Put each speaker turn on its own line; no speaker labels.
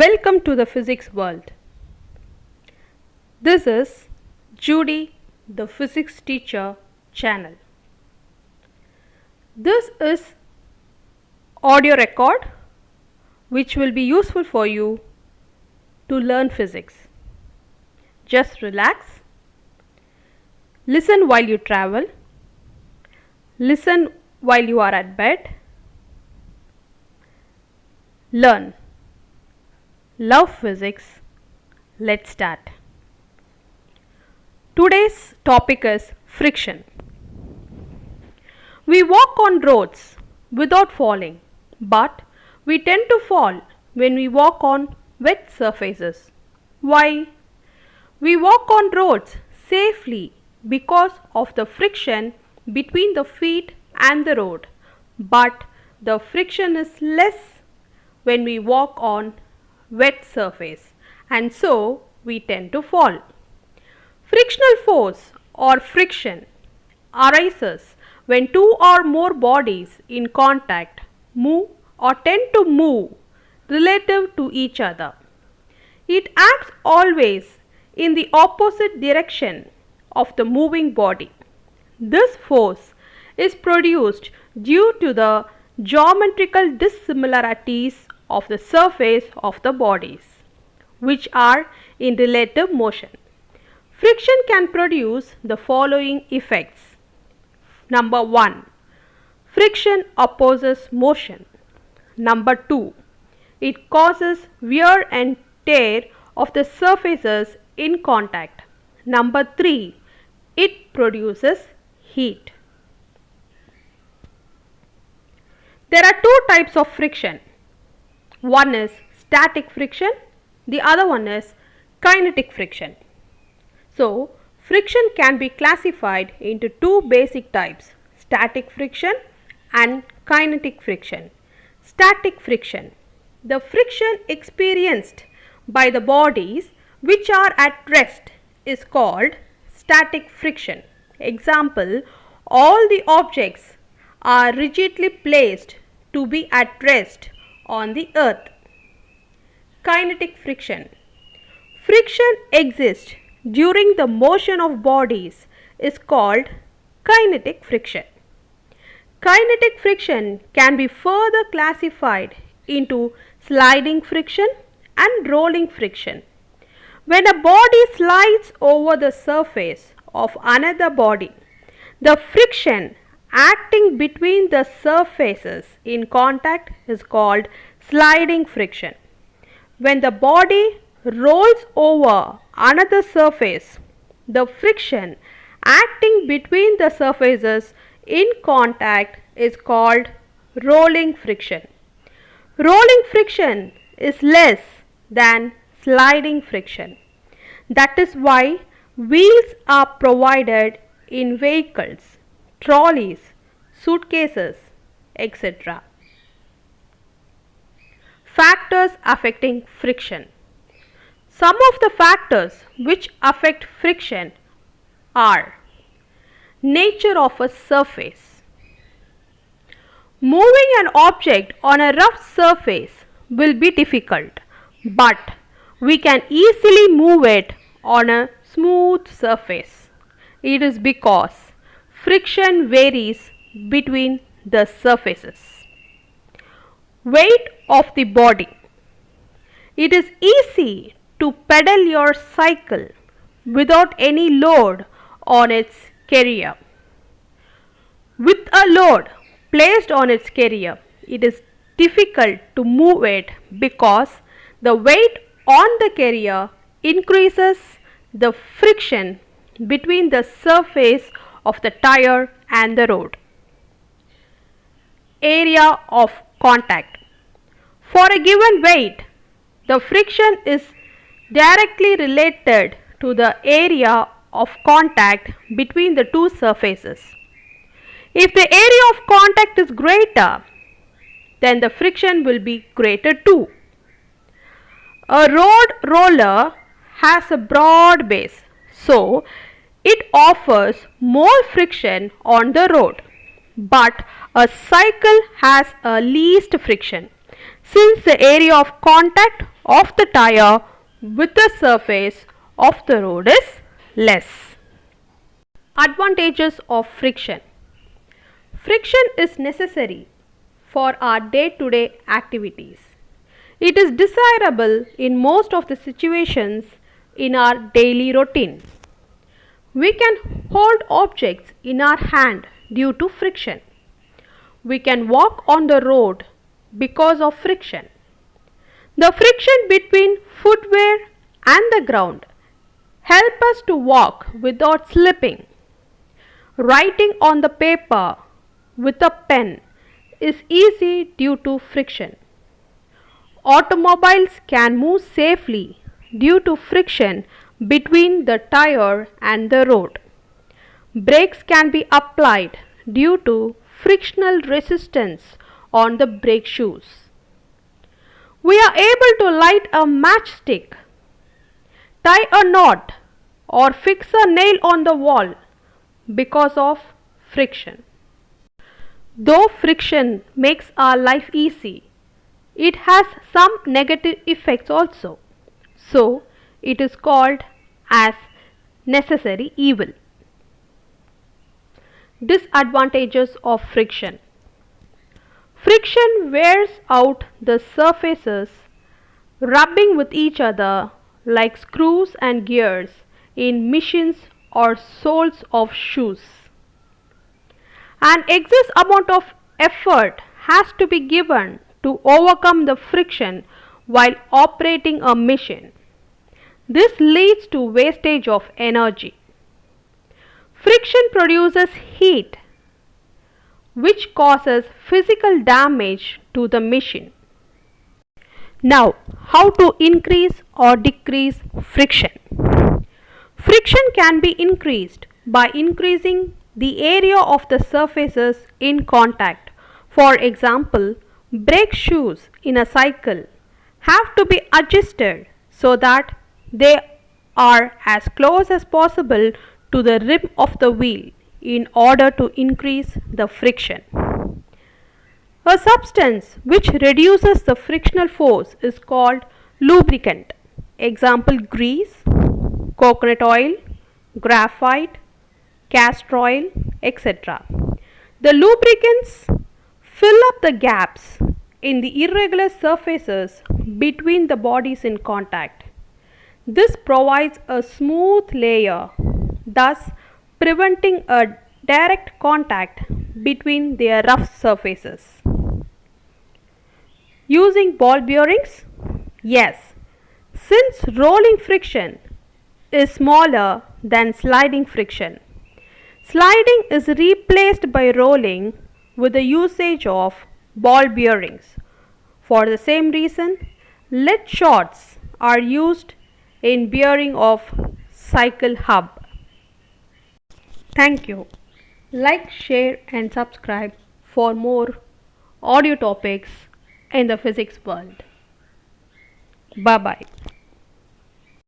Welcome to the physics world. This is Judy, the physics teacher channel. This is audio record which will be useful for you to learn physics. Just relax. Listen while you travel. Listen while you are at bed. Learn. Love physics. Let's start. Today's topic is friction. We walk on roads without falling, but we tend to fall when we walk on wet surfaces. Why? We walk on roads safely because of the friction between the feet and the road, but the friction is less when we walk on wet surface, and so we tend to fall. Frictional force or friction arises when two or more bodies in contact move or tend to move relative to each other. It acts always in the opposite direction of the moving body. This force is produced due to the geometrical dissimilarities of the surface of the bodies, which are in relative motion. Friction can produce the following effects. Number 1. Friction opposes motion. Number 2. It causes wear and tear of the surfaces in contact. Number 3. It produces heat. There are two types of friction. One is static friction, the other one is kinetic friction. So, friction can be classified into two basic types, static friction and kinetic friction. Static friction. The friction experienced by the bodies which are at rest is called static friction. Example, all the objects are rigidly placed to be at rest on the earth. Kinetic friction. Friction exists during the motion of bodies is called kinetic friction. Kinetic friction can be further classified into sliding friction and rolling friction. When a body slides over the surface of another body, the friction acting between the surfaces in contact is called sliding friction. When the body rolls over another surface, the friction acting between the surfaces in contact is called rolling friction. Rolling friction is less than sliding friction. That is why wheels are provided in vehicles, trolleys, suitcases, etc. Factors affecting friction. Some of the factors which affect friction are nature of a surface. Moving an object on a rough surface will be difficult, but we can easily move it on a smooth surface. It is because friction varies between the surfaces. Weight of the body. It is easy to pedal your cycle without any load on its carrier. With a load placed on its carrier, it is difficult to move it because the weight on the carrier increases the friction between the surface of the tire and the road. Area of contact. For a given weight, the friction is directly related to the area of contact between the two surfaces. If the area of contact is greater, then the friction will be greater too. A road roller has a broad base, so it offers more friction on the road, but a cycle has a least friction since the area of contact of the tire with the surface of the road is less. Advantages of friction. Friction is necessary for our day-to-day activities. It is desirable in most of the situations in our daily routine. We can hold objects in our hand due to friction. We can walk on the road because of friction. The friction between footwear and the ground help us to walk without slipping. Writing on the paper with a pen is easy due to friction. Automobiles can move safely due to friction between the tire and the road. Brakes can be applied due to frictional resistance on the brake shoes. We are able to light a matchstick, tie a knot, or fix a nail on the wall because of friction. Though friction makes our life easy, it has some negative effects also. So, it is called as necessary evil. Disadvantages of friction. Friction wears out the surfaces, rubbing with each other like screws and gears in machines or soles of shoes. An excess amount of effort has to be given to overcome the friction while operating a machine. This leads to wastage of energy. Friction produces heat, which causes physical damage to the machine. Now, how to increase or decrease friction? Friction can be increased by increasing the area of the surfaces in contact. For example, brake shoes in a cycle have to be adjusted so that they are as close as possible to the rim of the wheel in order to increase the friction. A substance which reduces the frictional force is called lubricant. Example: grease, coconut oil, graphite, castor oil, etc. The lubricants fill up the gaps in the irregular surfaces between the bodies in contact. This provides a smooth layer, thus preventing a direct contact between their rough surfaces. Using ball bearings? Yes, since rolling friction is smaller than sliding friction. Sliding is replaced by rolling with the usage of ball bearings. For the same reason, lead shots are used in bearing of cycle hub. Thank you. Like, share and subscribe for more audio topics in the physics world. Bye bye.